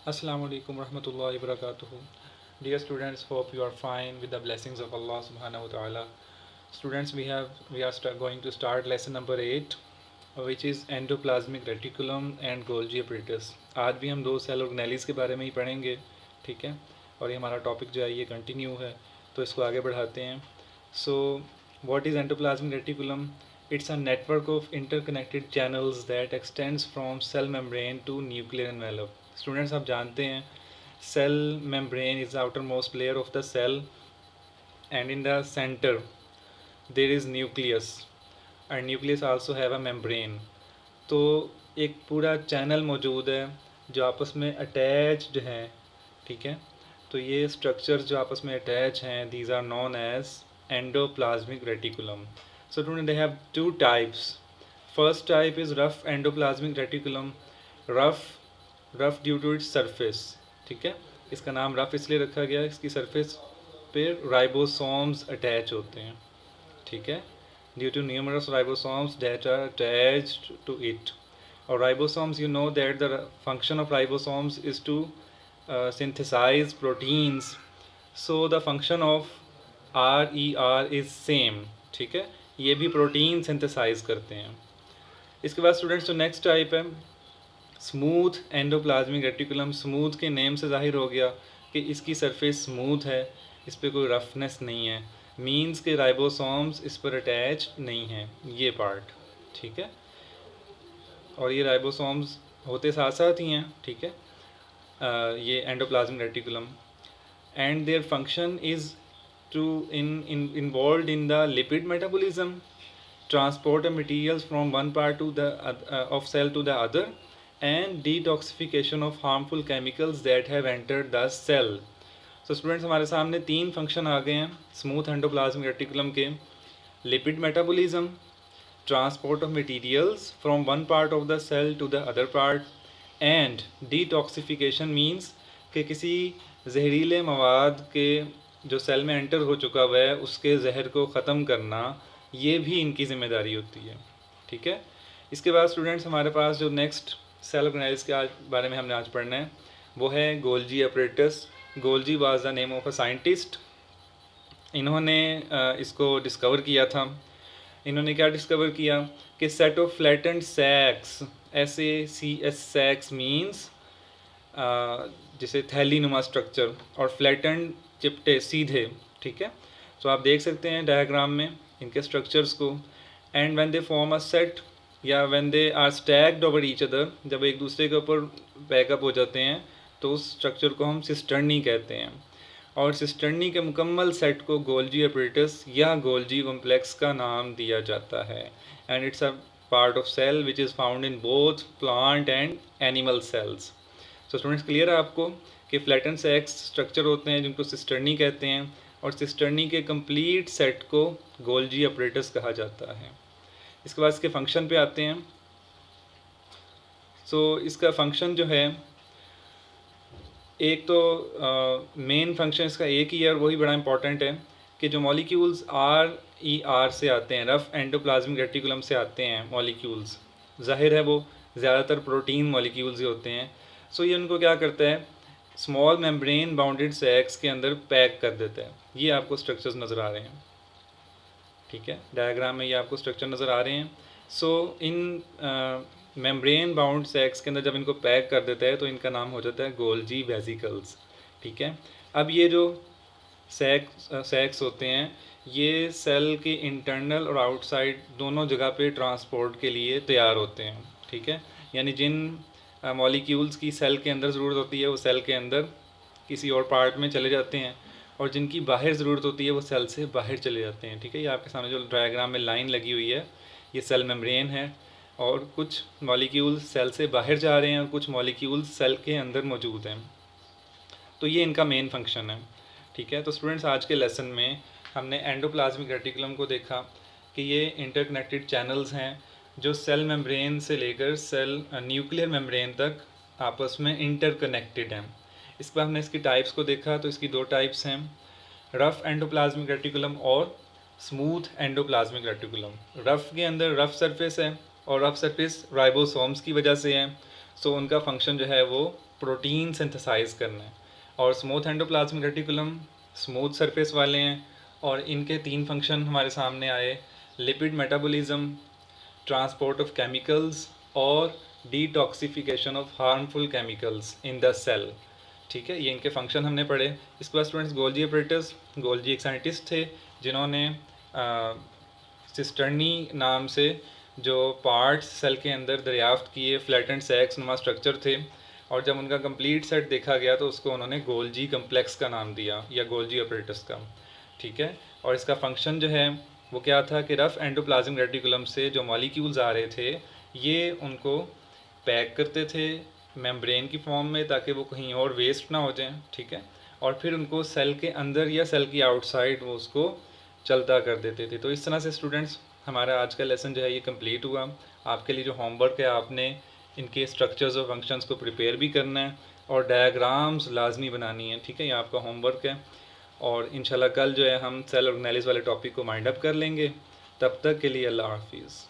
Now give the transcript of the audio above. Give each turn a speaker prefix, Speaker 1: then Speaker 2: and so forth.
Speaker 1: Assalamu alaikum warahmatullahi wabarakatuh. Dear students, hope you are fine with the blessings of Allah subhanahu wa ta'ala. Students, going to start lesson number 8, which is endoplasmic reticulum and Golgi apparatus. आज भी हम दो cell organelles के बारे में ही पढ़ेंगे, ठीक है। और ये हमारा टॉपिक जो है ये कंटिन्यू है, तो इसको आगे बढ़ाते हैं। So what is endoplasmic reticulum? It's a network of interconnected channels that extends from cell membrane to nuclear envelope. Students, आप जानते हैं cell membrane is the outermost layer of the cell and in the center there is nucleus and nucleus also have a membrane. तो एक पूरा channel मौजूद है जो आपस में अटैच्ड हैं, ठीक है। तो ये स्ट्रक्चर्स जो आपस में अटैच हैं, these are known as endoplasmic reticulum. So they have two types. First type is rough endoplasmic reticulum. rough due to its surface, ठीक है। इसका नाम रफ इसलिए रखा गया है, इसकी सरफेस पे राइबोसोम्स अटैच होते हैं, ठीक है। Due to numerous ribosomes that are attached to it. और ribosomes, you know that the function of ribosomes is to synthesize proteins. So the function of RER is same, ठीक है। ये भी प्रोटीन सिंथेसाइज करते हैं। इसके बाद स्टूडेंट्स जो नेक्स्ट टाइप है स्मूथ एंडोप्लाज्मिक रेटिकुलम. स्मूथ के नेम से जाहिर हो गया कि इसकी सरफेस स्मूथ है, इस पर कोई रफनेस नहीं है, मीन्स के राइबोसोम्स इस पर अटैच नहीं है, ये पार्ट, ठीक है। और ये राइबोसोम्स होते साथ साथ ही हैं, ठीक है। ये endoplasmic reticulum and their function is involved in the lipid metabolism, transport of materials from one part to the of cell to the other, and detoxification of harmful chemicals that have entered the cell. So students, हमारे सामने तीन function आ गए हैं smooth endoplasmic reticulum के. Lipid metabolism, transport of materials from one part of the cell to the other part, and detoxification means कि किसी जहरीले मवाद के जो सेल में एंटर हो चुका हुआ है उसके जहर को ख़त्म करना, ये भी इनकी ज़िम्मेदारी होती है, ठीक है। इसके बाद स्टूडेंट्स हमारे पास जो नेक्स्ट सेल ऑर्गेनाइज के बारे में हमने आज पढ़ना है वो है Golgi apparatus. Golgi was the name of a scientist. इन्होंने इसको डिस्कवर किया था. इन्होंने क्या डिस्कवर किया कि set of flattened sacs, SACS sacs means जैसे थैली नुमा स्ट्रक्चर, और फ्लैटेंड चिपटे सीधे, ठीक है। तो आप देख सकते हैं डायग्राम में इनके स्ट्रक्चर्स को. And when they form a set या when they are stacked over each other, जब एक दूसरे के ऊपर बैकअप हो जाते हैं तो उस स्ट्रक्चर को हम सिस्टर्नी कहते हैं. और सिस्टर्नी के मुकम्मल सेट को गोल्जी अपरेटस या गोल्जी कॉम्प्लेक्स का नाम दिया जाता है. And it's a part of cell which is found in both plant and animal cells. So students, clear है आपको कि फ्लैटन सैक्स स्ट्रक्चर होते हैं जिनको सिस्टर्नी कहते हैं, और सिस्टर्नी के कंप्लीट सेट को गोल्जी अपरेटस कहा जाता है. इसके बाद इसके फंक्शन पे आते हैं. सो इसका फंक्शन जो है, एक तो मेन फंक्शन इसका एक ही है और वही बड़ा इंपॉर्टेंट है कि जो मॉलिक्यूल्स RER से आते हैं, रफ एंडोप्लाज्मिक रेटिकुलम से आते हैं मॉलिक्यूल्स, जाहिर है वो ज़्यादातर प्रोटीन मॉलिक्यूल्स ही होते हैं. सो ये उनको क्या करता है, स्मॉल मेम्ब्रेन बाउंडेड सैक्स के अंदर पैक कर देता है. ये आपको स्ट्रक्चर्स नज़र आ रहे हैं, ठीक है, डायग्राम में ये आपको स्ट्रक्चर नज़र आ रहे हैं. सो इन मेम्ब्रेन बाउंड सैक्स के अंदर जब इनको पैक कर देता है तो इनका नाम हो जाता है गोल्जी वेसिकल्स, ठीक है. अब ये जो सैक्स होते हैं ये सेल के इंटरनल और आउटसाइड दोनों जगह पे ट्रांसपोर्ट के लिए तैयार होते हैं, ठीक है. यानी जिन मॉलिक्यूल्स की सेल के अंदर ज़रूरत होती है वो सेल के अंदर किसी और पार्ट में चले जाते हैं, और जिनकी बाहर ज़रूरत होती है वो सेल से बाहर चले जाते हैं, ठीक है. ये आपके सामने जो डायग्राम में लाइन लगी हुई है ये सेल मेम्ब्रेन है, और कुछ मॉलिक्यूल्स सेल से बाहर जा रहे हैं और कुछ मॉलिक्यूल्स सेल के अंदर मौजूद हैं. तो ये इनका मेन फंक्शन है, ठीक है. तो स्टूडेंट्स, आज के लेसन में हमने एंडोप्लाज्मिक रेटिकुलम को देखा कि ये इंटरकनेक्टेड चैनल्स हैं जो सेल मेम्ब्रेन से लेकर सेल न्यूक्लियर मेम्ब्रेन तक आपस में इंटरकनेक्टेड हैं. इसके बाद हमने इसकी टाइप्स को देखा. तो इसकी दो टाइप्स हैं, रफ एंडोप्लाज्मिक रेटिकुलम और स्मूथ एंडोप्लाज्मिक रेटिकुलम. रफ के अंदर रफ सरफेस है और रफ सरफेस राइबोसोम्स की वजह से है. सो उनका फंक्शन जो है वो प्रोटीन सिंथेसाइज करना है। और smooth endoplasmic reticulum smooth surface वाले हैं, और इनके 3 फंक्शन हमारे सामने आए, lipid metabolism, transport of chemicals और detoxification of harmful chemicals in the cell. ठीक है, ये इनके फंक्शन हमने पढ़े। इसके बाद स्टूडेंट्स गोल्जी ऑपरेटर्स, गोल्जी एक साइंटिस्ट थे जिन्होंने सिस्टर्नी नाम से जो पार्ट्स सेल के अंदर दरियाफ्त किए, फ्लैटेंड सैक्स नुमा स्ट्रक्चर थे, और जब उनका कंप्लीट सेट देखा गया तो उसको उन्होंने गोल्जी कम्प्लेक्स का नाम दिया या गोल्जी ऑपरेटर्स का। ठीक है, और इसका फंक्शन जो है वो क्या था कि रफ़ एंडोप्लाज्मिक रेटिकुलम से जो मॉलिक्यूल्स आ रहे थे ये उनको पैक करते थे मेम्ब्रेन की फॉर्म में ताकि वो कहीं और वेस्ट ना हो जाएं। ठीक है, और फिर उनको सेल के अंदर या सेल की आउटसाइड वो उसको चलता कर देते थे। तो इस तरह से स्टूडेंट्स हमारा आज का लेसन जो है ये कंप्लीट हुआ। आपके लिए जो होमवर्क है, आपने इनके स्ट्रक्चर्स और फंक्शंस को प्रिपेयर भी करना है और डायग्राम्स लाजमी बनानी है। ठीक है, ये आपका होमवर्क है, और इंशाल्लाह कल जो है हम सेल ऑर्गेनेलिस वाले टॉपिक को माइंड अप कर लेंगे। तब तक के लिए अल्लाह हाफिज़।